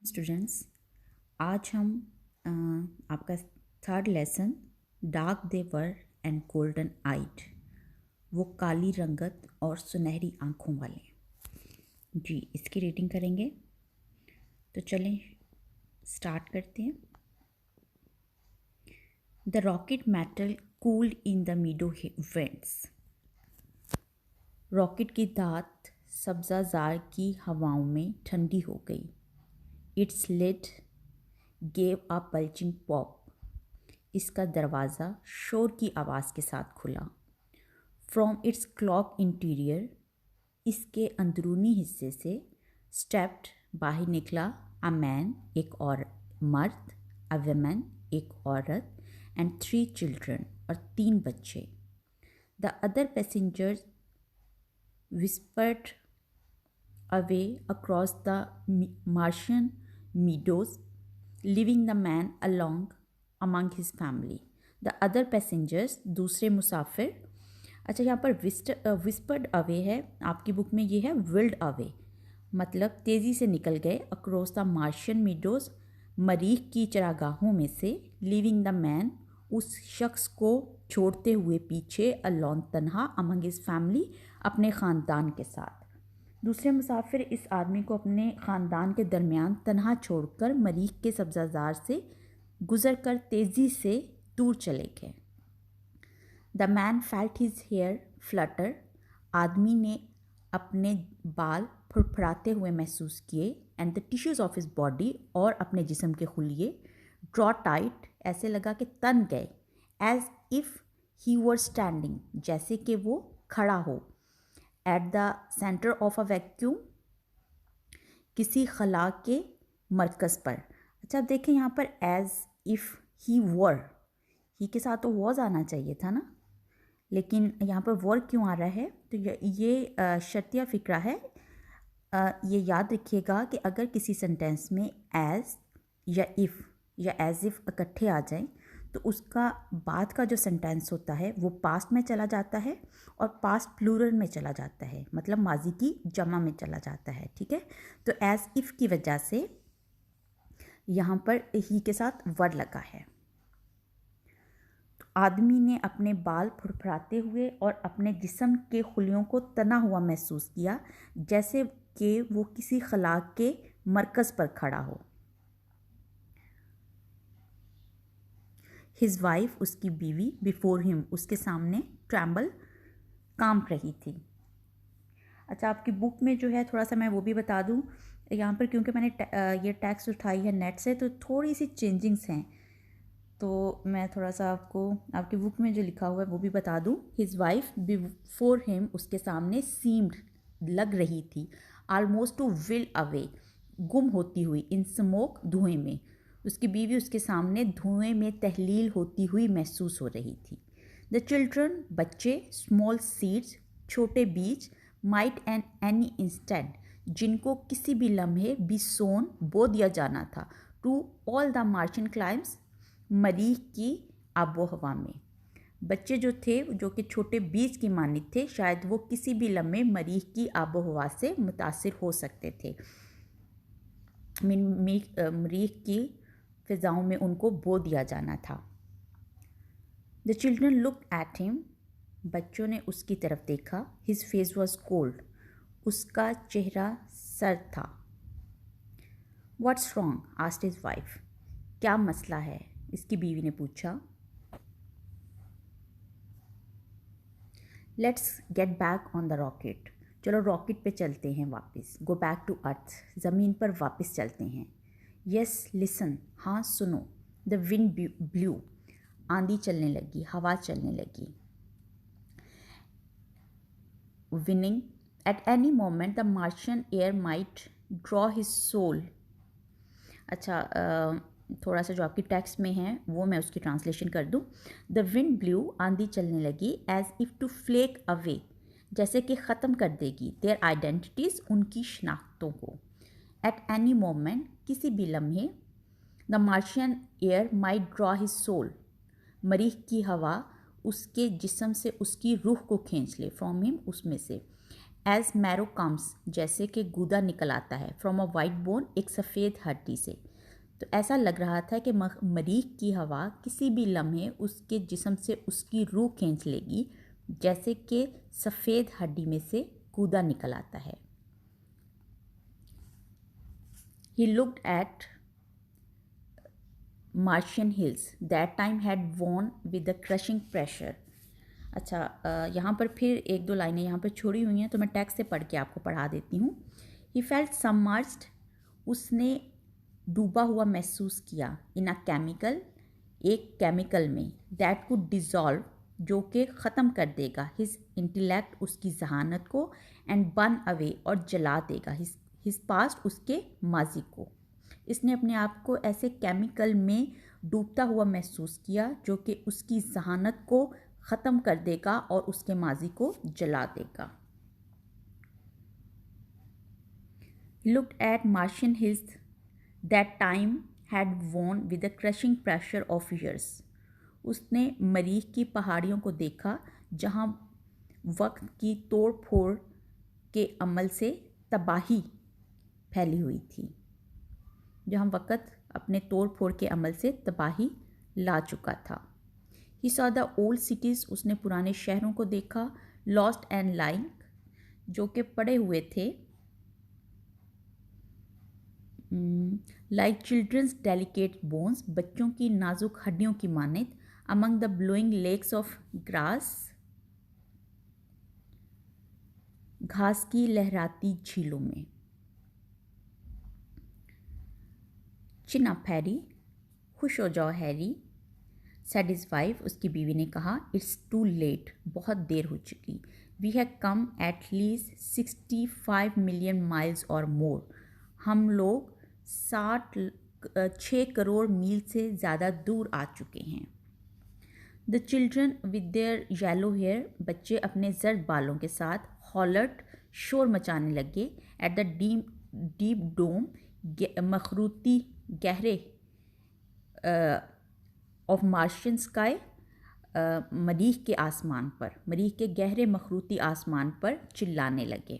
Students, आज हम आपका third lesson dark they were and golden eyed, वो काली रंगत और सुनहरी आँखों वाले जी इसकी रीडिंग करेंगे। तो चलें स्टार्ट करते हैं। The rocket metal cooled in the meadow winds. Rocket की दात सब्ज़ाज़ार की हवाओं में ठंडी हो गई। Its lid gave a bulging pop. इसका दरवाज़ा शोर की आवाज़ के साथ खुला। फ्रॉम इट्स क्लॉक इंटीरियर, इसके अंदरूनी हिस्से से स्टेप्ड बाहर निकला अ मैन, एक और मर्द, अ वुमन, एक औरत, एंड 3 चिल्ड्रन, और 3 बच्चे। The other passengers whispered away across the Martian meadows, leaving the man along among his family. The other passengers, दूसरे मुसाफिर। अच्छा, यहाँ पर विस्पर्ड अवे है, आपकी बुक में ये है विल्ड अवे, मतलब तेज़ी से निकल गए। अक्रॉस द मार्शियन मीडोज, मरीख की चरागाहों में से। लीविंग द मैन, उस शख्स को छोड़ते हुए पीछे। अलोन, तन्हा। अमंग हिज फैमिली, अपने ख़ानदान के साथ। दूसरे मुसाफिर इस आदमी को अपने ख़ानदान के दरमियान तन्हा छोड़कर मरीख के सब्ज़ाज़ार से गुज़रकर तेज़ी से दूर चले गए। The man felt his hair flutter. आदमी ने अपने बाल फड़फड़ाते हुए महसूस किए। And the tissues of his body, और अपने जिस्म के खुलिए ड्रॉ टाइट, ऐसे लगा कि तन गए। As if he were standing, जैसे कि वो खड़ा हो। At the centre of a vacuum, किसी खला के मरकज़ पर। अच्छा, अब देखें यहाँ पर एज इफ़ ही वर, ही के साथ तो वॉज आना चाहिए था ना, लेकिन यहाँ पर वर क्यों आ रहा है? तो ये शर्तिया फ़िक्रा है। ये याद रखिएगा कि अगर किसी सेंटेंस में एज या इफ़ या एज इफ़ इकट्ठे आ जाएं, तो उसका बाद का जो सेंटेंस होता है वो पास्ट में चला जाता है और पास्ट प्लूरल में चला जाता है, मतलब माजी की जमा में चला जाता है। ठीक है, तो एज इफ़ की वजह से यहाँ पर ही के साथ वर लगा है। तो आदमी ने अपने बाल फड़फड़ाते हुए और अपने जिस्म के खुलियों को तना हुआ महसूस किया, जैसे कि वो किसी खला के मरकज़ पर खड़ा हो। हिज वाइफ, उसकी बीवी, बिफोर हिम, उसके सामने, ट्रैम्बल, कांप रही थी। अच्छा, आपकी बुक में जो है, थोड़ा सा मैं वो भी बता दूं, यहाँ पर क्योंकि मैंने ये टेक्स्ट उठाई है नेट से, तो थोड़ी सी चेंजिंग्स हैं, तो मैं थोड़ा सा आपको आपकी बुक में जो लिखा हुआ है वो भी बता दूं। हिज वाइफ बिफोर हिम, उसके सामने, सीम्ड, लग रही थी, आलमोस्ट टू विल अवे, गुम होती हुई, इन स्मोक, धुएं में। उसकी बीवी उसके सामने धुएं में तहलील होती हुई महसूस हो रही थी। द चिल्ड्रन, बच्चे, स्मॉल सीड्स, छोटे बीज, माइट एंड एनी इंस्टेंट, जिनको किसी भी लम्हे बी सोन, बो दिया जाना था, to all the Martian climes, मरीख की आबो हवा में। बच्चे जो थे, जो कि छोटे बीज की मानित थे, शायद वो किसी भी लम्हे मरीख की आबो हवा से मुतासिर हो सकते थे। मरीख की फिजाओं में उनको बो दिया जाना था। The children look at him, बच्चों ने उसकी तरफ देखा। हिज फेस वॉज कोल्ड, उसका चेहरा सर्द था। What's wrong, asked his wife, क्या मसला है? इसकी बीवी ने पूछा। Let's get back on the rocket, चलो रॉकेट पे चलते हैं वापस। गो बैक टू अर्थ, ज़मीन पर वापस चलते हैं। यस लिसन, हाँ सुनो। द विंड ब्लू, आंधी चलने लगी, हवा चलने लगी। Winning, at any moment the Martian air might draw his soul. अच्छा, थोड़ा सा जो आपकी टेक्स्ट में है वो मैं उसकी ट्रांसलेशन कर दूँ। द विंड ब्लू, आंधी चलने लगी, as if to flake away, जैसे कि ख़त्म कर देगी, देयर आइडेंटिटीज़, उनकी शनाख्तों को। एट एनी मोमेंट, किसी भी लम्हे, the Martian air might draw his soul, मरीख की हवा उसके जिस्म से उसकी रूह को खींच ले, फ्रॉम हिम, उसमें से। एज मैरो कम्स, जैसे कि गूदा निकल आता है, फ्रॉम अ वाइट बोन, एक सफ़ेद हड्डी से। तो ऐसा लग रहा था कि मरीख की हवा किसी भी लम्हे उसके जिस्म से उसकी रूह खींच लेगी, जैसे कि सफ़ेद हड्डी में से गूदा निकल आता है। He looked at Martian hills that time had worn with the crushing pressure. अच्छा, यहाँ पर फिर एक दो लाइनें यहाँ पर छोड़ी हुई हैं, तो मैं टेक्स्ट से पढ़ के आपको पढ़ा देती हूँ। He felt submerged, उसने डूबा हुआ महसूस किया, इन अ केमिकल, एक केमिकल में, दैट कुड डिज़ोल्व, जो कि ख़त्म कर देगा, हिज इंटेलेक्ट, उसकी जहानत को, एंड बर्न अवे, और जला देगा, हिज पास्ट, उसके माजी को। इसने अपने आप को ऐसे केमिकल में डूबता हुआ महसूस किया जो कि उसकी जहानत को ख़त्म कर देगा और उसके माजी को जला देगा। Looked at Martian hills that time had worn with the crushing pressure of years. उसने मरीख की पहाड़ियों को देखा जहाँ वक्त की तोड़ फोड़ के अमल से तबाही फैली हुई थी, जहाँ वक़्त अपने तोड़ फोड़ के अमल से तबाही ला चुका था। He saw the old cities, उसने पुराने शहरों को देखा, lost and lying, जो कि पड़े हुए थे, like children's delicate bones, बच्चों की नाजुक हड्डियों की मानित, among the blowing lakes of grass, घास की लहराती झीलों में। Chin up Harry, खुश हो जाओ हैरी, said his wife, उसकी बीवी ने कहा, it's too late, बहुत देर हो चुकी, we have come at least 65 million miles or more, हम लोग 6 करोड़ मील से ज़्यादा दूर आ चुके हैं। The children with their yellow hair, बच्चे अपने जर्द बालों के साथ, हॉलर्ट, शोर मचाने लगे, एट द डीप डोम, मखरूती गहरे ऑफ मार्शियन स्काई, मरीख के आसमान पर, मरीख के गहरे मखरूती आसमान पर चिल्लाने लगे।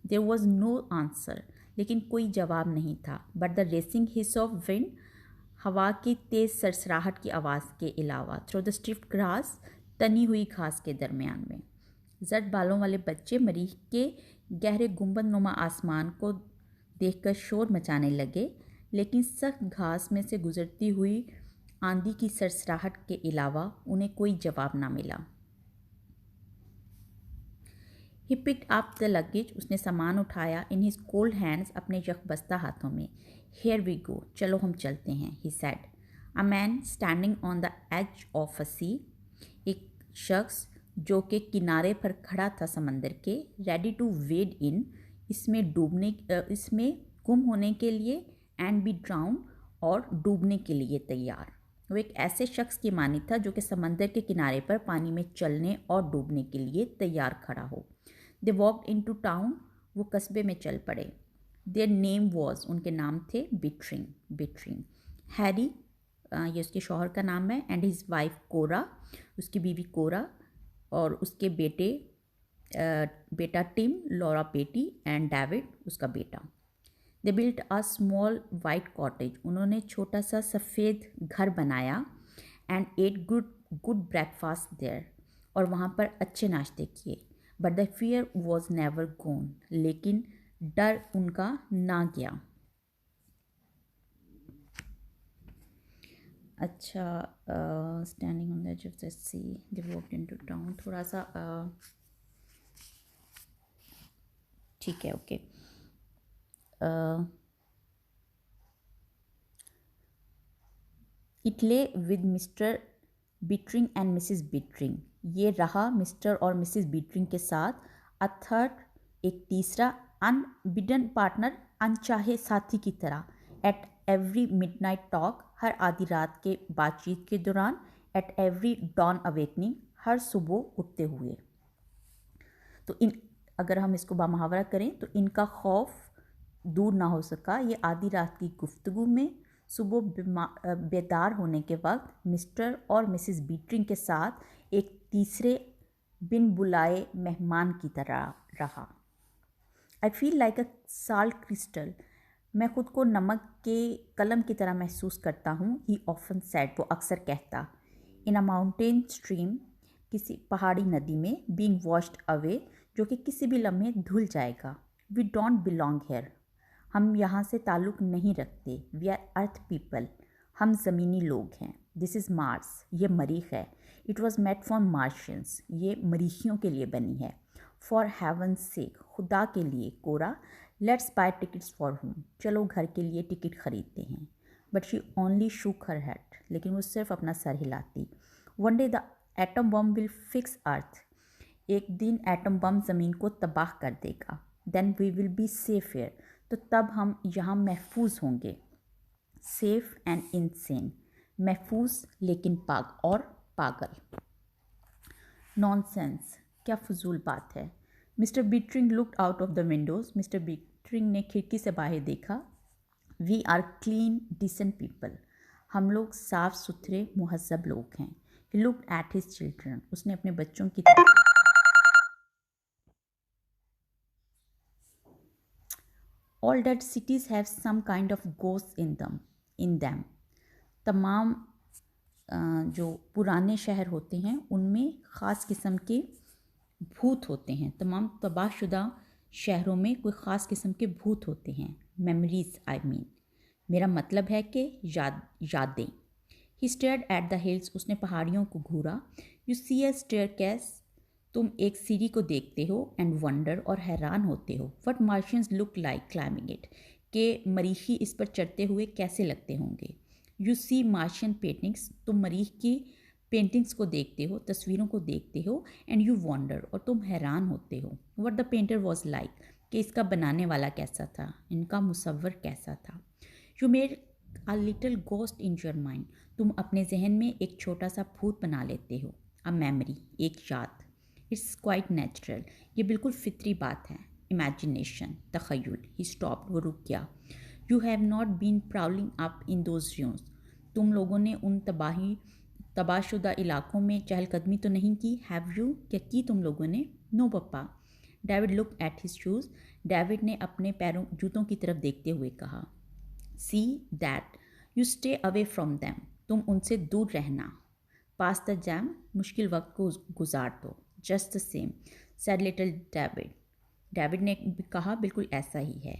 देयर वॉज नो आंसर, लेकिन कोई जवाब नहीं था, but the racing his of wind, हवा की तेज़ सरसराहट की आवाज़ के अलावा, थ्रू द स्टिफ्ड ग्रास, तनी हुई घास के दरमियान में। जर्द बालों वाले बच्चे मरीख के गहरे गुंबद नुमा आसमान को देखकर शोर मचाने लगे, लेकिन सख्त घास में से गुजरती हुई आंधी की सरसराहट के अलावा उन्हें कोई जवाब ना मिला। He picked up the luggage, उसने सामान उठाया, in his cold hands, अपने यकबस्ता हाथों में। Here we go, चलो हम चलते हैं, he said. A man standing on the edge of a sea, एक शख्स जो कि किनारे पर खड़ा था समंदर के, ready to wade in, इसमें गुम होने के लिए, and be drowned, और डूबने के लिए तैयार। वो एक ऐसे शख्स की मानित था जो कि समंदर के किनारे पर पानी में चलने और डूबने के लिए तैयार खड़ा हो। They walked into town, वो कस्बे में चल पड़े। Their name was, उनके नाम थे बिटरिंग। हैरी, ये उसके शौहर का नाम है, एंड हिज वाइफ कोरा, उसकी बीवी कोरा, और उसके बेटा टिम, लॉरा बेटी, एंड डेविड उसका बेटा। They built a small white cottage, उन्होंने छोटा सा सफ़ेद घर बनाया, and ate good breakfast there, और वहाँ पर अच्छे नाश्ते किए। But the fear was never gone, लेकिन डर उनका ना गया। अच्छा, standing on the edge of the sea, they walked into town, थोड़ा सा ठीक है, okay. It lay with Mr. Bittering and Mrs. Bittering, ये रहा मिस्टर और मिसिस बीटरिंग के साथ। अ थर्ड, एक तीसरा, अनबिडन पार्टनर, अनचाहे साथी की तरह, एट एवरी मिडनाइट टॉक, हर आधी रात के बातचीत के दौरान, एट एवरी डॉन अवेकनिंग, हर सुबह उठते हुए। तो अगर हम इसको बामुहावरा करें तो इनका खौफ दूर ना हो सका, ये आधी रात की गुफ्तगू में सुबह बेदार होने के वक्त मिस्टर और मिसिस बीटरिंग के साथ एक तीसरे बिन बुलाए मेहमान की तरह रहा। I feel like a salt crystal, मैं खुद को नमक के कलम की तरह महसूस करता हूँ। ही ऑफन सेड, वो अक्सर कहता। इन अ माउंटेन स्ट्रीम, किसी पहाड़ी नदी में, बीइंग वॉश्ड अवे, जो कि किसी भी लम्हे धुल जाएगा। वी डोंट बिलोंग हेयर, हम यहाँ से ताल्लुक़ नहीं रखते। वी आर अर्थ पीपल, हम ज़मीनी लोग हैं। दिस इज़ मार्स, ये मरीख है। It was made for Martians, ये मरीखियों के लिए बनी है। फॉर हेवन्स सेक, खुदा के लिए। Cora, let's buy tickets for home, चलो घर के लिए टिकट खरीदते हैं। But she only shook her head, लेकिन वो सिर्फ अपना सर हिलाती। One day the atom bomb will fix Earth, एक दिन एटम बम ज़मीन को तबाह कर देगा। Then we will be safe here, तो तब हम यहाँ महफूज होंगे। सेफ एंड इनसेन, महफूज लेकिन पागल। नॉनसेंस, क्या फजूल बात है। Mister Bittering looked out of the windows, mister Bittering ने खिड़की से बाहर देखा। We are clean decent people, हम लोग साफ सुथरे मुहज़्ज़ब लोग हैं। He looked at his children, उसने अपने बच्चों की तरफ देखा। All that cities have some kind of ghost in them, तमाम जो पुराने शहर होते हैं उनमें ख़ास किस्म के भूत होते हैं। तमाम तबाहशुदा शहरों में कोई ख़ास किस्म के भूत होते हैं। मेमोरीज आई मीन, मेरा मतलब है कि यादें। ही स्टेयर्ड एट द हिल्स, उसने पहाड़ियों को घूरा। यू सी अ स्टेयरकेस, तुम एक सीढ़ी को देखते हो। एंड वंडर, और हैरान होते हो। What Martians look like climbing it, के मरीखी इस पर चढ़ते हुए कैसे लगते होंगे। यू सी मार्शियन पेंटिंग्स, तुम मरीख की पेंटिंग्स को देखते हो, तस्वीरों को देखते हो। एंड यू वॉन्डर, और तुम हैरान होते हो। What the painter was like, कि इसका बनाने वाला कैसा था, इनका मुसव्वर कैसा था। You made a little ghost in your mind, तुम अपने जहन में एक छोटा सा भूत बना लेते हो। अ मेमोरी, एक याद। इट्स क्वाइट नेचुरल, ये बिल्कुल फितरी बात है। इमेजिनेशन, तखय्युल। ही स्टॉप्ड, वो रुक गया। You have not been prowling up in those dunes, तुम लोगों ने उन तबाहशुदा इलाकों में चहलकदमी तो नहीं की। हैव यू, क्या की तुम लोगों ने। No papa. David look at his shoes, डेविड ने अपने पैरों जूतों की तरफ देखते हुए कहा। See that, you stay away from them, तुम उनसे दूर रहना। पास द जैम, मुश्किल वक्त को गुजार दो। Just the same, sad little David, David ने कहा, बिल्कुल ऐसा ही है।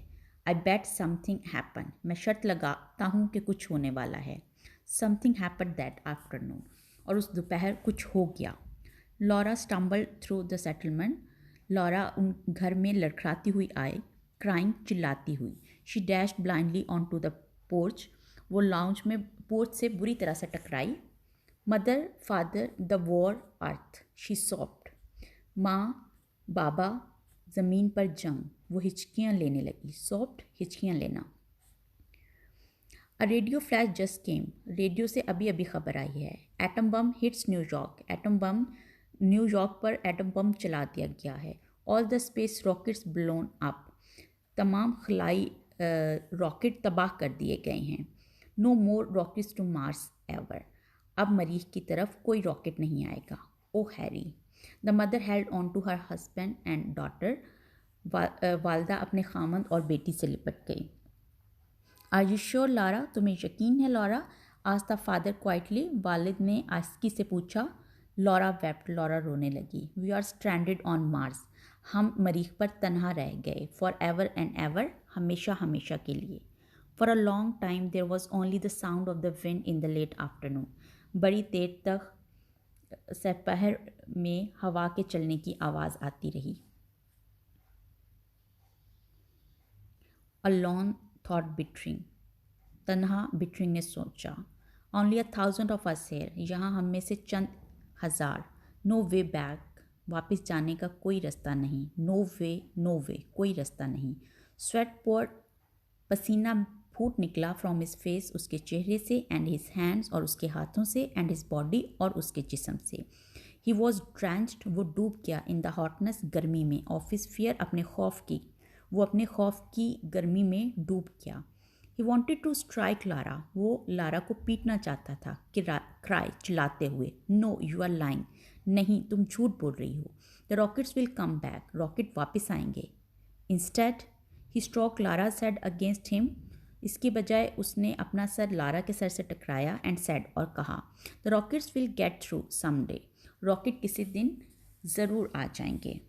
आई बेट समथिंग हैपन, मैं शर्त लगाता हूँ कि कुछ होने वाला है। समथिंग हैपन दैट आफ्टरनून, और उस दोपहर कुछ हो गया। Laura stumbled through the settlement, Laura उन घर में लड़खड़ाती हुई आई। क्राइंग, चिल्लाती हुई। She dashed blindly on to the porch, वो लाउंज में पोर्च से बुरी तरह से टकराई। Mother, father, the war, earth, she soft. माँ, बाबा, ज़मीन पर जंग, वो हिचकियाँ लेने लगी। सॉफ्ट, हिचकियाँ लेना। A radio flash just came, radio से अभी अभी खबर आई है। Atom bomb hits New York, atom bomb, New York पर एटम बम चला दिया गया है। All the space rockets blown up, तमाम खलाई रॉकेट तबाह कर दिए गए हैं। No more rockets to Mars ever, अब मरीख की तरफ कोई रॉकेट नहीं आएगा। Oh Harry. The mother held on to her husband and daughter, वालदा अपने खामंद और बेटी से लिपट गई। आर यू श्योर लॉरा, तुम्हें यकीन है Laura. Asked the father quietly, वालिद ने आस्की से पूछा। लॉरा वेप्ट, लॉरा रोने लगी। We are stranded on Mars, हम मरीख पर तन्हा रह गए। फॉर एवर एंड एवर, हमेशा हमेशा के लिए। For a long time there was only the sound of the wind in the late afternoon, बड़ी देर तक दोपहर में हवा के चलने की आवाज़ आती रही। अलोन थॉट बिटरिंग, तन्हा बिटरिंग ने सोचा। ओनली 1,000 ऑफ अस हेयर, यहाँ हम में से चंद हज़ार। नो वे बैक, वापस जाने का कोई रास्ता नहीं। नो वे, कोई रास्ता नहीं। स्वेट पोर्ड, पसीना फूट निकला फ्रॉम हिज फेस, उसके चेहरे से। एंड हिज हैंड्स, और उसके हाथों से। एंड हिज बॉडी, और उसके जिस्म से। ही वॉज ड्रेंच्ड, वो डूब गया। इन द हॉटनेस, गर्मी में। ऑफ हिज फियर, अपने खौफ की, वो अपने खौफ की गर्मी में डूब गया। He wanted to strike Laura, वो लारा को पीटना चाहता था। क्राई, चिल्लाते हुए। नो, यू आर लाइंग, नहीं तुम झूठ बोल रही हो। The rockets will come back, rocket वापस आएंगे। इंस्टेड ही stroke Lara said against him, इसके बजाय उसने अपना सर लारा के सर से टकराया, एंड सेड और कहा, the rockets will get through someday, rocket किसी दिन ज़रूर आ जाएंगे।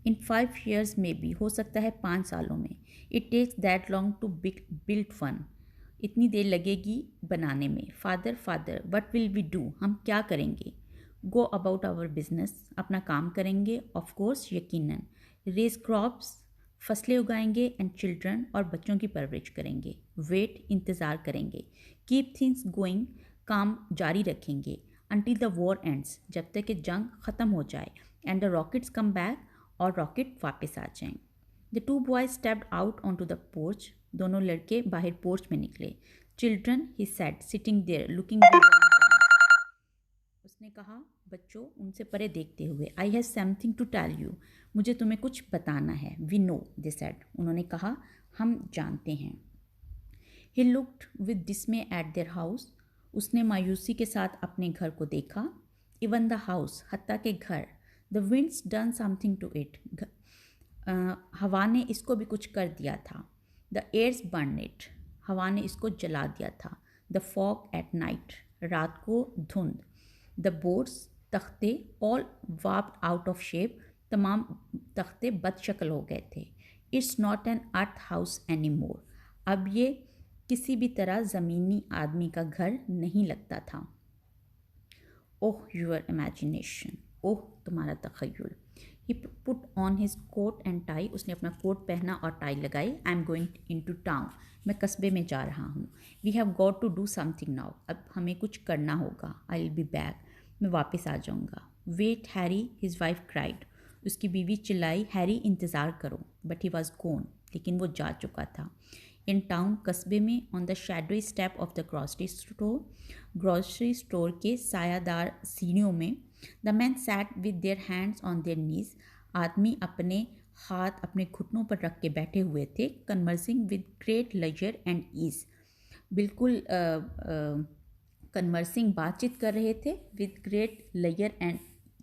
इन 5 years में भी, हो सकता है 5 सालों में। It takes that long to build one, इतनी देर लगेगी बनाने में। Father father what will we do, हम क्या करेंगे। गो अबाउट आवर बिजनेस, अपना काम करेंगे। ऑफ कोर्स, यकीनन। रेज क्रॉप्स, फसलें उगाएंगे। एंड चिल्ड्रन, और बच्चों की परवरिश करेंगे। वेट, इंतज़ार करेंगे। कीप थिंग्स गोइंग, काम जारी रखेंगे। अंटिल द वॉर एंड्स, जब तक कि जंग ख़त्म हो जाए। And the rockets come back, और रॉकेट वापस आ जाएं। The two boys stepped out on to the porch, दोनों लड़के बाहर पोर्च में निकले। Children, he said, sitting there looking, उसने कहा, बच्चों, उनसे परे देखते हुए। I have something to tell you, मुझे तुम्हें कुछ बताना है। वी नो, दे सेड, उन्होंने कहा, हम जानते हैं। He looked with डिसमे eight their house, उसने मायूसी के साथ अपने घर को देखा। इवन द हाउस, हत्ता के घर। The wind's done something to it, हवा ने इसको भी कुछ कर दिया था। द एयर्स बर्न इट, हवा ने इसको जला दिया था। द फॉग एट नाइट, रात को धुंध। द बोर्ड्स, तख्ते, ऑल वाप्ड आउट ऑफ शेप, तमाम तख्ते बदशक्ल हो गए थे। It's not an earth house any more, अब ये किसी भी तरह ज़मीनी आदमी का घर नहीं लगता था। ओह यूर इमेजिनेशन, ओह तुम्हारा तख़य्युल। He put on his coat and tie, उसने अपना कोट पहना और टाई लगाई। I am going into town, मैं कस्बे में जा रहा हूँ। We have got to do something now, अब हमें कुछ करना होगा। आई विल बी बैक, मैं वापस आ जाऊँगा। Wait Harry, his wife cried, उसकी बीवी चिल्लाई, हैरी इंतज़ार करो। बट ही वॉज गोन, लेकिन वो जा चुका था। इन टाउन, कस्बे में। On the shadowy step of the grocery store के सायादार सीढ़ियों में। The man sat with their hands on their नीज, आदमी अपने हाथ अपने घुटनों पर रख के बैठे हुए थे। Conversing with great leisure and ease, बिल्कुल कन्वर्सिंग, बातचीत कर रहे थे। With great leisure and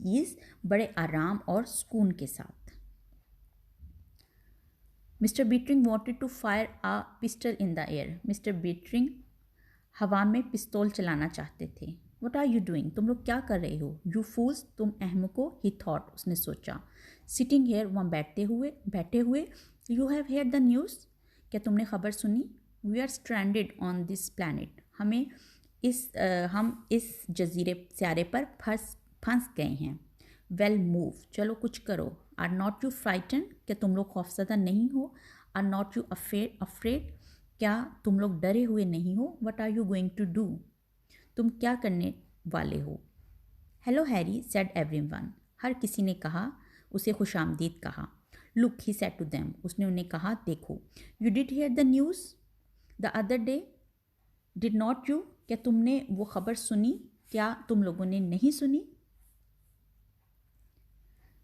ease, बड़े आराम और सुकून के साथ। Mister Bittering wanted to fire a pistol in the air, मिस्टर बीटरिंग हवा में पिस्तौल चलाना चाहते थे। वट आर यू डूइंग, तुम लोग क्या कर रहे हो। यू फूल्स, तुम अहमको। ही थॉट, उसने सोचा। सिटिंग हेयर, वहाँ बैठे हुए। You have hear the news, क्या तुमने खबर सुनी। We are stranded on this planet, हम इस जजीरे स्यारे पर फंस गए हैं। वेल मूव, चलो कुछ करो। आर नॉट यू फ्राइटन, क्या तुम लोग खौफजदा नहीं हो। आर नॉट यू अफ्रेड, क्या तुम लोग डरे हुए नहीं हो। What are you going to do, तुम क्या करने वाले हो। हेलो हैरी, सेड एवरीवन, हर किसी ने कहा, उसे खुशामदीद कहा। Look, he said to them, उसने उन्हें कहा, देखो। You did hear the news the other day, did not you, क्या तुमने वो खबर सुनी, क्या तुम लोगों ने नहीं सुनी।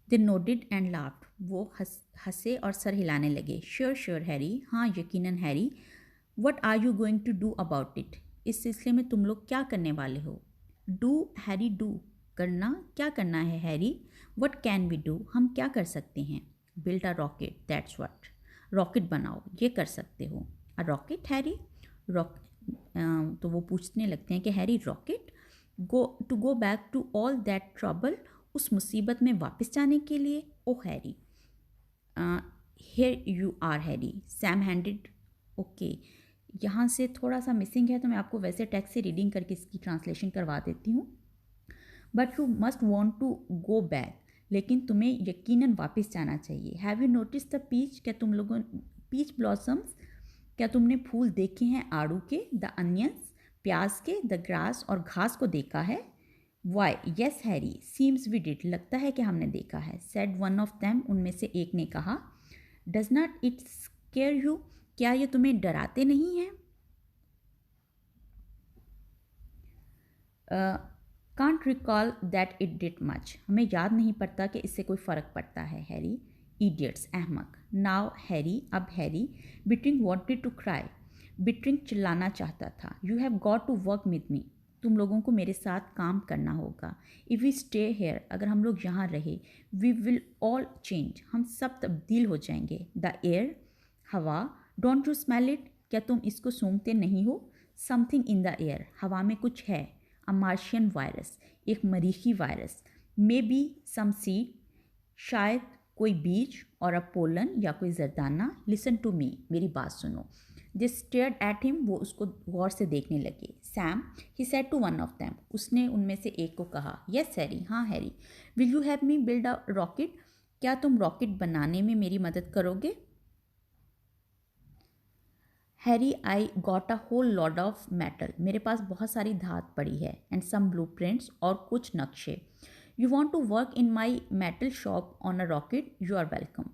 दे नोडिड एंड लाफ्ड, वो हंसे और सर हिलाने लगे। श्योर श्योर हैरी, हाँ यकीनन हैरी। What are you going to do about it, इस सिलसिले में तुम लोग क्या करने वाले हो। डू हैरी, डू, करना, क्या करना है Harry. What can we do, हम क्या कर सकते हैं। Build a rocket, that's what, rocket बनाओ, ये कर सकते हो। अ रॉकेट हैरी, तो वो पूछने लगते हैं कि Harry rocket, go back to all that trouble, उस मुसीबत में वापस जाने के लिए। Oh Harry, here you are Harry, Sam handed. Okay, यहाँ से थोड़ा सा मिसिंग है, तो मैं आपको वैसे टेक्स्ट से रीडिंग करके इसकी ट्रांसलेशन करवा देती हूँ। But you must want to go back, लेकिन तुम्हें यकीनन वापस जाना चाहिए। Have you notice the peach, क्या तुम लोगों, पीच ब्लॉसम्स, क्या तुमने फूल देखे हैं आड़ू के। द अनियंस, प्याज के। द ग्रास, और घास को देखा है। Why yes Harry, seems we did, लगता है कि हमने देखा है। सेड वन ऑफ देम, उनमें से एक ने कहा। Does not it square you, क्या ये तुम्हें डराते नहीं हैं। Can't recall that it did much, हमें याद नहीं पड़ता कि इससे कोई फ़र्क पड़ता है हैरी। इडियट्स, अहमक। नाउ हैरी, अब Harry. Bittering wanted to cry, Bittering चिल्लाना चाहता था। You have got to work with me, तुम लोगों को मेरे साथ काम करना होगा। इफ़ वी स्टे हेयर, अगर हम लोग यहाँ रहे, वी विल ऑल चेंज, हम सब तब्दील हो जाएंगे। द एयर, हवा, डोंट यू स्मेल इट, क्या तुम इसको सूंघते नहीं हो? समथिंग इन द एयर, हवा में कुछ है। अ मार्शियन वायरस, एक मरीखी virus. Maybe some seed, शायद कोई बीज, और अ पोलन, या कोई जरदाना। लिसन टू मी, मेरी बात सुनो। दे स्टेयर्ड एट हिम, वो उसको गौर से देखने लगे। Sam, he said to one of them, उसने उनमें से एक को कहा। यस हैरी, हाँ Harry. Will you have me build a rocket, क्या तुम रॉकेट बनाने में मेरी मदद करोगे? Harry, I got a whole lot of metal, मेरे पास बहुत सारी धात पड़ी है। एंड सम ब्लू प्रिंट्स, और कुछ नक्शे। You want to work in my metal shop on a rocket, you are welcome.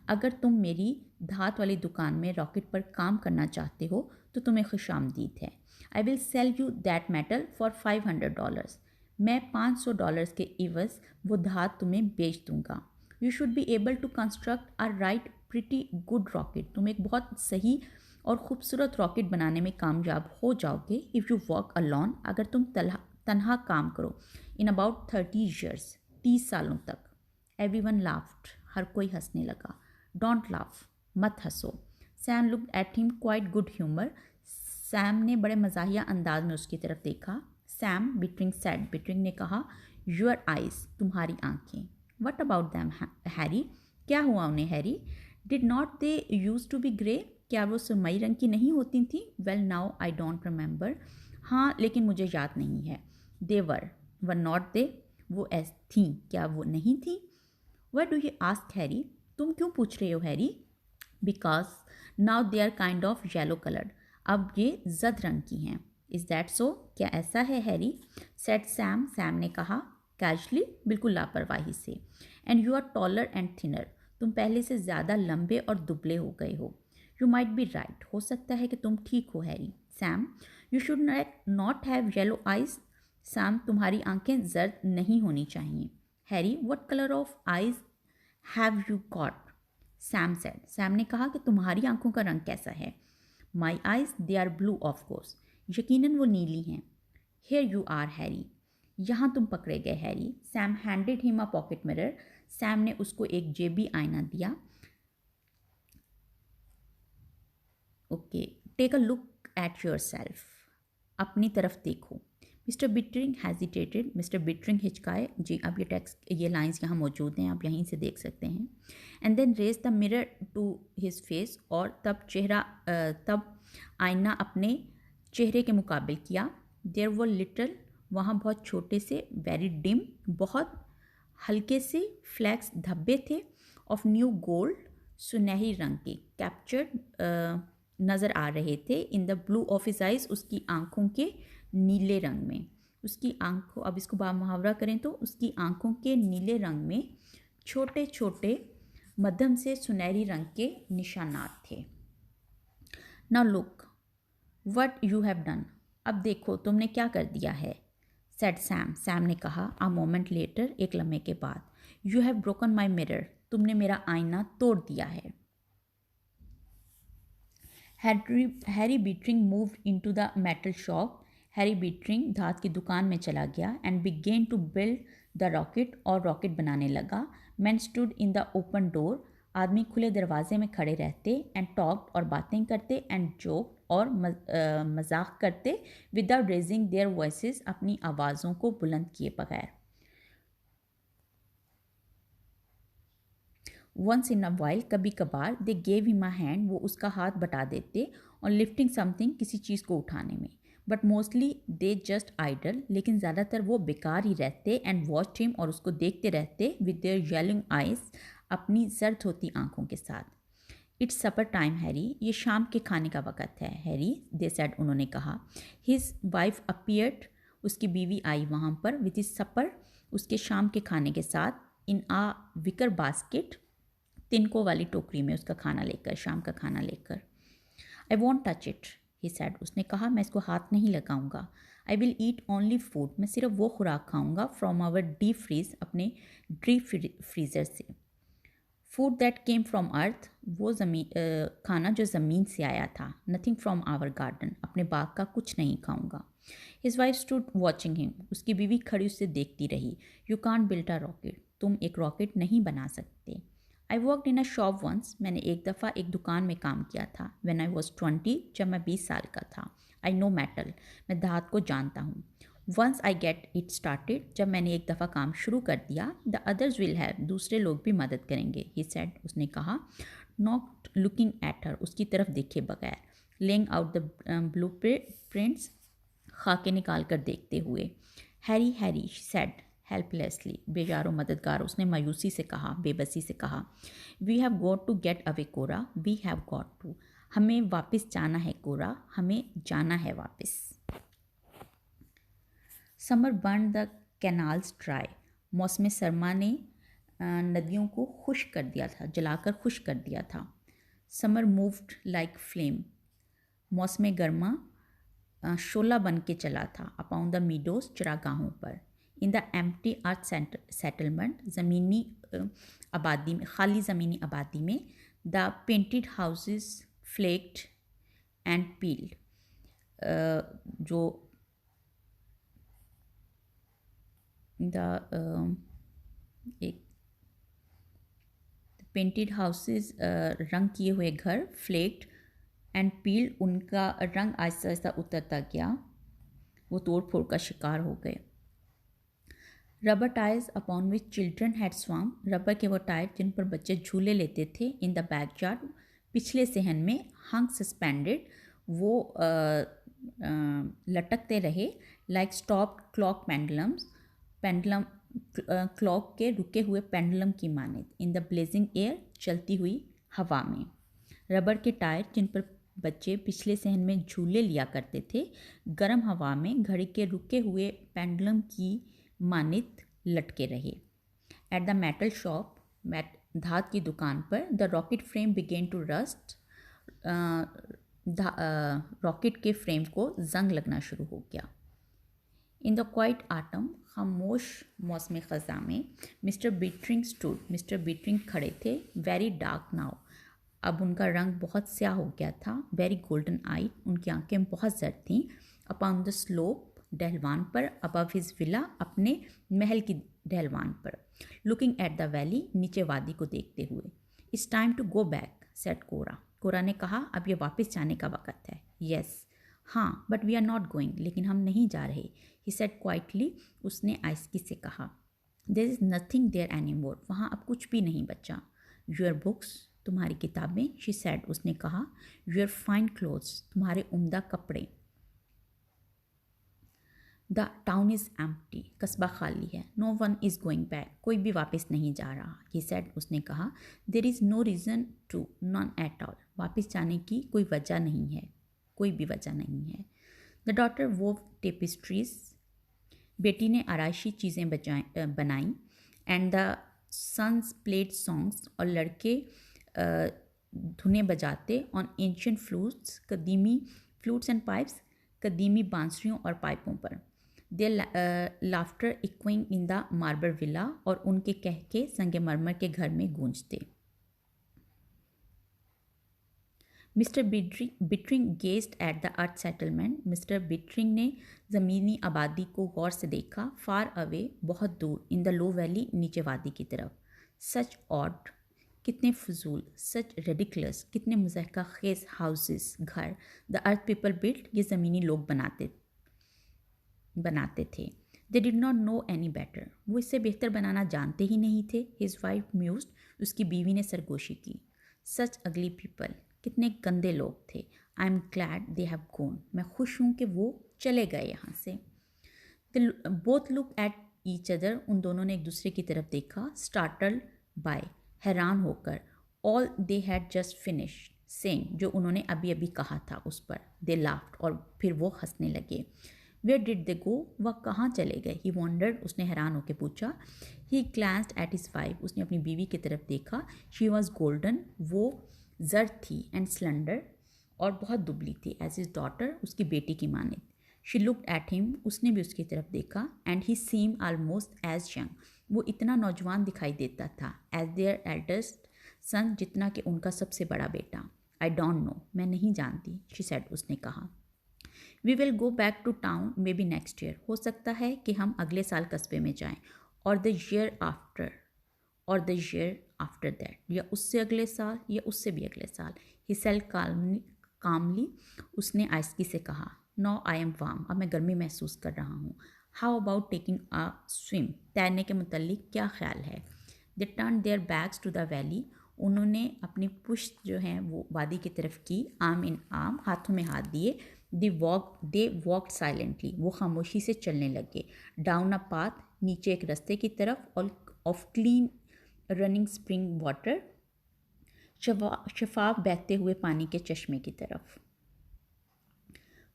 अगर तुम मेरी धात वाली दुकान में रॉकेट पर काम करना चाहते हो तो तुम्हें खुशामदीद है। I will sell you that metal for $500, मैं $500 के इवज़ वो धात तुम्हें बेच दूंगा। You should be able to construct a right pretty good rocket, तुम एक बहुत सही और ख़ूबसूरत रॉकेट बनाने में कामयाब हो जाओगे। इफ़ यू वर्क अलॉन, अगर तुम तनहा काम करो। इन अबाउट 30 ईयर्स, 30 सालों तक। एवरीवन लाफ्ड, हर कोई हंसने लगा। डोंट लाफ, मत हंसो। Sam looked at him quite good humour, Sam ने बड़े मजाहिया अंदाज में उसकी तरफ देखा। सैम, बिटरिंग सेड, बिटरिंग ने कहा, योर आइज, तुम्हारी आंखें। वट अबाउट दैम हैरी, क्या हुआ उन्हें Harry? Did not they use to be grey, क्या वो सुरमई रंग की नहीं होती थी? Well now I don't remember, हाँ लेकिन मुझे याद नहीं है। दे वर नॉट दे, वो ऐसी थी, क्या वो नहीं थी? What do you ask Harry, तुम क्यों पूछ रहे हो Harry? Because now they are kind of yellow coloured, अब ये जद रंग की हैं। इज़ दैट सो, क्या ऐसा है हैरी? सेड सैम, सैम ने कहा कैजुअली, बिल्कुल लापरवाही से। And you are taller and thinner, तुम पहले से ज़्यादा लंबे और दुबले हो गए हो। यू माइट बी राइट, हो सकता है कि तुम ठीक हो Harry. Sam, you should not have yellow eyes, Sam तुम्हारी आंखें जर्द नहीं होनी चाहिए। Harry, what colour of eyes have you got? Sam said, Sam ने कहा कि तुम्हारी आंखों का रंग कैसा है? My eyes, they are blue of course, यकीनन वो नीली हैं। हेयर यू आर हैरी, यहाँ तुम पकड़े गए Harry. Sam handed him a pocket mirror, Sam ने उसको एक जेबी आईना दिया। Okay, take a look at yourself, अपनी तरफ देखो। Mister Bittering hesitated, mister Bittering हिचकाए। जी, अब ये टेक्स्ट, ये लाइंस यहाँ मौजूद हैं, आप यहीं से देख सकते हैं। And then raise the mirror to his face, और तब आईना अपने चेहरे के मुकाबिल किया। देयर वर लिटल, वहाँ बहुत छोटे से, वेरी डिम, बहुत हल्के से, फ्लैक्स, धब्बे थे, ऑफ न्यू गोल्ड, सुनहरी रंग के, कैप्चर्ड, नज़र आ रहे थे। In the blue of his eyes, उसकी आंखों के नीले रंग में। उसकी आंखों, अब इसको मुहावरा करें तो उसकी आंखों के नीले रंग में छोटे छोटे मध्यम से सुनहरी रंग के निशानात थे। Now look what you have done, अब देखो तुमने क्या कर दिया है। सेड सैम, सैम ने कहा। अ मोमेंट लेटर, एक लम्हे के बाद। You have broken my mirror, तुमने मेरा आईना तोड़ दिया है। Harry Bittering moved into the metal shop, Harry Bittering धात की दुकान में चला गया। And began to build the rocket, और रॉकेट बनाने लगा। Man stood in the open door, आदमी खुले दरवाजे में खड़े रहते। एंड टॉक, और बातें करते। एंड जोक, और मजाक करते। विदाउट रेजिंग देयर वॉइसेस, अपनी आवाज़ों को बुलंद किए बगैर। वंस इन अ वाइल, कभी कभार। They gave him a hand, वो उसका हाथ बटा देते। और लिफ्टिंग समथिंग, किसी चीज़ को उठाने में। But mostly they just idle, लेकिन ज़्यादातर वो बेकार ही रहते। एंड वॉच हिम, और उसको देखते रहते। विद देयर येलिंग आइज, अपनी जर्द होती आंखों के साथ। इट्स सपर टाइम हैरी, ये शाम के खाने का वक़्त है हैरी, दे सेड, उन्होंने कहा। हिज वाइफ अपीयर्ड, उसकी बीवी आई वहाँ पर। विद हिज सपर, उसके शाम के खाने के साथ। इन आ विकर बास्केट, तिनकों वाली टोकरी में उसका खाना लेकर, शाम का खाना लेकर। I want touch it, he sad, उसने कहा, मैं इसको हाथ नहीं लगाऊंगा। I will eat only food, मैं सिर्फ वो खुराक खाऊंगा। फ्रॉम आवर डीप फ्रीज, अपने डीप फ्रीज़र से। फूड दैट केम फ्रॉम अर्थ, वो खाना जो ज़मीन से आया था. नथिंग फ्रॉम आवर गार्डन, अपने बाग का कुछ नहीं खाऊंगा. His wife stood watching him, उसकी बीवी खड़ी उससे देखती रही. You can't build a rocket, तुम एक रॉकेट नहीं बना सकते. I worked in a shop once, मैंने एक दफ़ा एक दुकान में काम किया था. व्हेन आई वॉज 20, जब मैं 20 साल का था. आई नो मेटल, मैं धात को जानता हूँ. Once I get it started, जब मैंने एक दफ़ा काम शुरू कर दिया, द अदर्स विल हैव, दूसरे लोग भी मदद करेंगे. ही सेड, उसने कहा. नॉट लुकिंग एट हर, उसकी तरफ देखे बगैर. Laying out the blueprints, खाके निकाल कर देखते हुए. Harry Harry, she said helplessly, बेजारो मददगार, उसने मायूसी से कहा, बेबसी से कहा. We have got to get away Cora, we have got to, हमें वापस जाना है कोरा, हमें जाना है वापस. Summer burn the canals dry, मौसम सरमा ने नदियों को खुश्क कर दिया था, जलाकर खुश्क कर दिया था. समर मूव्ड लाइक फ्लेम, मौसम गर्मा शोला बन के चला था. अपॉन द मीडोज, चरागाहों पर. In the empty Earth settlement, ज़मीनी आबादी में, खाली ज़मीनी आबादी में. The painted houses flaked and peeled, जो एक पेंटेड हाउसेस, रंग किए हुए घर. फ्लेक्ड एंड पील्ड, उनका रंग आहिस्ता आहिस्ता उतरता गया, वो तोड़ फोड़ का शिकार हो गए. Rubber tyres upon which children had swam, rubber के वो टायर जिन पर बच्चे झूले लेते थे. इन द बैकयार्ड, पिछले सहन में. हंग सस्पेंडेड, वो लटकते रहे. Like stop clock pendulums, pendulum clock के रुके हुए पेंडुलम की माने. इन द ब्लेजिंग एयर, चलती हुई हवा में. रबर के टायर जिन पर बच्चे पिछले सहन में झूले लिया करते थे, गर्म हवा में घड़ी के रुके हुए पेंडुलम की मानित लटके रहे. एट द मेटल शॉप, धात की दुकान पर. The rocket frame began to rust, rocket के फ्रेम को जंग लगना शुरू हो गया. इन द क्वाइट आटम, खामोश मौसम ख़ज़ा में. मिस्टर बीटरिंग स्टूड, मिस्टर बीटरिंग खड़े थे. वेरी डार्क नाउ, अब उनका रंग बहुत स्याह हो गया था. वेरी गोल्डन आई, उनकी आंखें बहुत जर्द थीं. अपॉन द स्लोप, ढलवान पर. अबव हिज विला, अपने महल की ढलवान पर. लुकिंग एट द वैली, नीचे वादी को देखते हुए. It's time to go back, said Cora, Cora ने कहा, अब ये वापस जाने का वक़्त है. यस, हाँ, but we are not going, लेकिन हम नहीं जा रहे. ही सेड क्वाइटली, उसने आइस्की से कहा. There is nothing there any more, वहाँ अब कुछ भी नहीं बचा. योर बुक्स, तुम्हारी किताबें. शी सेड, उसने कहा. योर फाइन क्लोथ्स, तुम्हारे उम्दा कपड़े. द टाउन इज़ एम्प्टी, कस्बा खाली है. No one is going back, कोई भी वापस नहीं जा रहा. ही सेड, उसने कहा. There is no reason to, none at all, वापस जाने की कोई वजह नहीं है, कोई भी वजह नहीं है. द डॉटर वोव टेपिस्ट्रीज, बेटी ने आराइशी चीज़ें बनाई. And the sons played songs, और लड़के धुनें बजाते. ऑन एंशियंट फ्लूट्स, कदीमी फ्लूट्स एंड पाइप्स, कदीमी बांसुरियों और पाइपों पर. Their laughter echoing in the marble villa, और उनके कह के संगमरमर के घर में गूंजते. Mister Bittering gazed at the Earth settlement, mister Bittering ने ज़मीनी आबादी को गौर से देखा. फार अवे, बहुत दूर. इन द लो वैली, नीचे वादी की तरफ. सच ऑड, कितने फजूल. सच रेडिकुलस, कितने मुज़हका खेज हाउसेस, घर. द अर्थ पीपल बिल्ड, ये ज़मीनी लोग बनाते थे. They did not know any better, वो इससे बेहतर बनाना जानते ही नहीं थे. हिज वाइफ म्यूज्ड, उसकी बीवी ने सरगोशी की. सच अगली पीपल, कितने गंदे लोग थे. I am glad they have gone, मैं खुश हूँ कि वो चले गए यहाँ से. Both look at each other, उन दोनों ने एक दूसरे की तरफ देखा. स्टार्टल्ड बाय, हैरान होकर. All they had just finished saying, जो उन्होंने अभी अभी कहा था उस पर. दे लाफ्ड, और फिर वो हंसने लगे. वेयर डिड दे गो, वह कहाँ चले गए. ही वॉन्डर्ड, उसने हैरान होकर पूछा. ही ग्लैंस्ड एट हिज वाइफ, उसने अपनी बीवी की तरफ देखा. शी वॉज गोल्डन, वो जर्द थी. एंड स्लेंडर, और बहुत दुबली थी. एज हिज डॉटर, उसकी बेटी की माने. शी लुक्ड एट हिम, उसने भी उसकी तरफ देखा. And he seem almost as young, वो इतना नौजवान दिखाई देता था. एज देयर एल्डर्स, सन जितना कि उनका सबसे बड़ा बेटा। आई डोंट नो, मैं नहीं जानती, शी सेड, उसने कहा। We will go back to town maybe next year, हो सकता है कि हम अगले साल कस्बे में जाएं, और द ईयर आफ्टर, और द ईयर आफ्टर दैट, या उससे अगले साल या उससे भी अगले साल। ही सेड कामली, उसने आइस्की से कहा। नो आई एम वार्म, अब मैं गर्मी महसूस कर रहा हूँ। How about taking a swim, तैरने के मुतल्लिक क्या ख्याल है। They turn their backs to the valley, उन्होंने अपनी पुश्त जो है वो वादी की तरफ की, आर्म इन आर्म, हाथों में हाथ दिए। दे वॉकड साइलेंटली, वो खामोशी से चलने लगे। डाउन अ पाथ, नीचे एक रास्ते की तरफ, और of clean running spring water, शफाफ बहते हुए पानी के चश्मे की तरफ।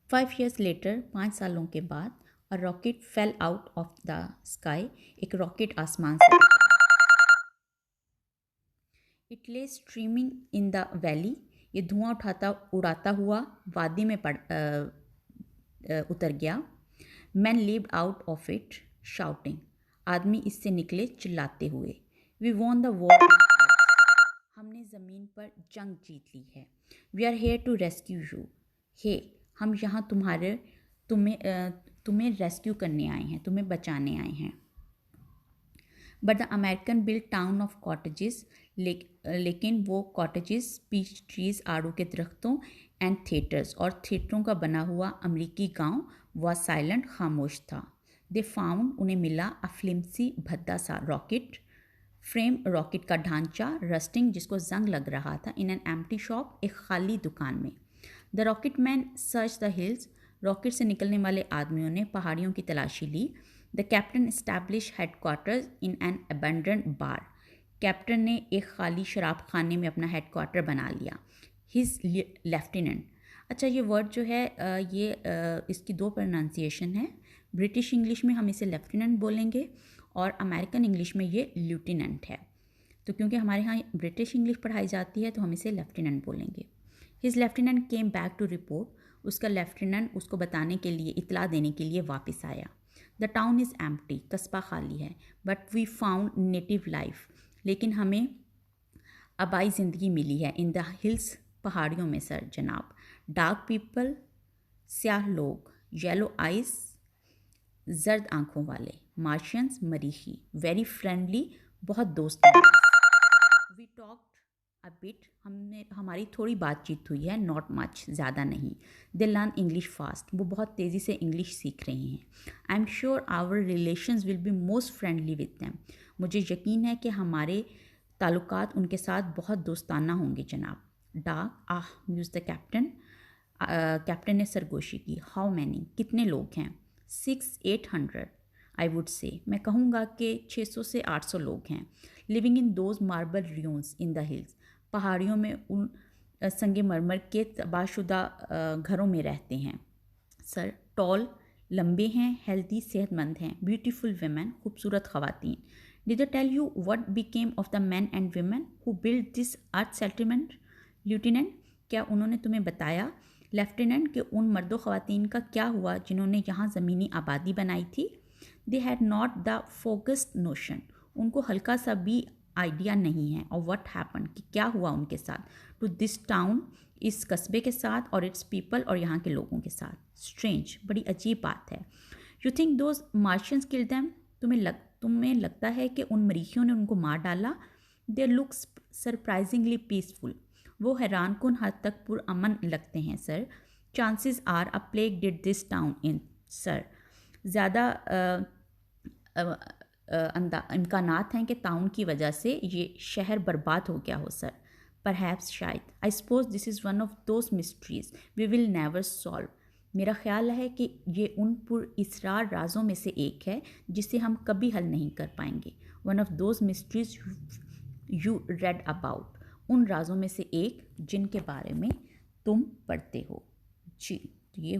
5 years लेटर, 5 सालों के बाद, a rocket fail out of the sky, एक रॉकेट आसमान से इट ले स्ट्रीमिंग इन द वैली, ये धुआं उड़ाता हुआ वादी में उतर गया। Man levied out of it shouting, आदमी इससे निकले चिल्लाते हुए। वी वॉन द वॉर, हमने ज़मीन पर जंग जीत ली है। We are here to rescue you, हे हम यहाँ तुम्हें रेस्क्यू करने आए हैं, तुम्हें बचाने आए हैं। But the American build town of cottages, लेकिन वो कॉटेजेस, पीच ट्रीज, आड़ू के दरख्तों, एंड थिएटर्स, और थिएटरों का बना हुआ अमरीकी गांव व साइलेंट, खामोश था। दे फाउंड, उन्हें मिला, अ फ्लिम्सी, भद्दा सा रॉकेट फ्रेम, रॉकेट का ढांचा, रस्टिंग, जिसको जंग लग रहा था, इन एन एम्प्टी शॉप, एक खाली दुकान में। The rocket man search the hills, रॉकेट से निकलने वाले आदमियों ने पहाड़ियों की तलाशी ली। The captain establish headquarters in an abandoned bar, कैप्टन ने एक खाली शराब खाने में अपना हेडक्वार्टर बना लिया। हिज लेफ्टिनेंट, अच्छा ये वर्ड जो है इसकी 2 प्रोनाउंसिएशन है। ब्रिटिश इंग्लिश में हम इसे लेफ्टिनेंट बोलेंगे और अमेरिकन इंग्लिश में ये ल्यूटिनेंट है। तो क्योंकि हमारे यहाँ ब्रिटिश इंग्लिश पढ़ाई जाती है तो हम इसे लेफ्टिनेंट बोलेंगे। His lieutenant came back to report, उसका लेफ्टिनेंट उसको बताने के लिए, इतला देने के लिए वापस आया। द टाउन इज़ एम्प्टी, कस्बा खाली है। But we found native life, लेकिन हमें आबाई ज़िंदगी मिली है। इन द हिल्स, पहाड़ियों में सर जनाब। डार्क पीपल, स्याह लोग। येलो आइज, जर्द आंखों वाले। मार्शियंस, मरीखी। वेरी फ्रेंडली, बहुत दोस्त। वी टॉक्ड अ बिट, हमारी थोड़ी बातचीत हुई है। नॉट मच, ज़्यादा नहीं। दे लर्न इंग्लिश फास्ट, वो बहुत तेज़ी से इंग्लिश सीख रहे हैं। I am sure our relations will be most friendly with them, मुझे यकीन है कि हमारे ताल्लुकात उनके साथ बहुत दोस्ताना होंगे जनाब। Dark, muse the captain, captain ने सरगोशी की। हाउ मैनी, कितने लोग हैं। 600-800 आई वुड से, मैं कहूँगा कि 600 से 800 लोग हैं। Living in those marble ruins in the hills, पहाड़ियों में उन संगे मरमर के तबाहशुदा घरों में रहते हैं सर। टॉल, लंबे हैं। हेल्दी, सेहतमंद हैं। ब्यूटीफुल वेमेन, खूबसूरत ख़वातीन। Did I tell you what became of the man and women who build this earth settlement lieutenant, क्या उन्होंने तुम्हें बताया लेफ्टिनेंट कि उन मर्दों ख़वातीन का क्या हुआ जिन्होंने यहाँ ज़मीनी आबादी बनाई थी। They had not the focused notion, उनको हल्का सा भी आइडिया नहीं है। और व्हाट हैपन, कि क्या हुआ उनके साथ। टू दिस टाउन, इस कस्बे के साथ, और इट्स पीपल, और यहाँ के लोगों के साथ। स्ट्रेंज, बड़ी अजीब बात है। You think those Martians kill them, तुम्हें लगता है कि उन मरीखियों ने उनको मार डाला। दे लुक सरप्राइजिंगली पीसफुल, वो हैरानकुन हद तक पुरअमन लगते हैं sir. Chances are a plague did this town in, sir ज़्यादा इम्कानात हैं कि ताउन की वजह से ये शहर बर्बाद हो गया हो सर। परहैप्स, शायद। I suppose this is one of those mysteries we will never solve, मेरा ख्याल है कि ये उन पुरइसरार राजों में से एक है जिसे हम कभी हल नहीं कर पाएंगे। One of those mysteries you read about, उन राजों में से एक जिनके बारे में तुम पढ़ते हो। जी, ये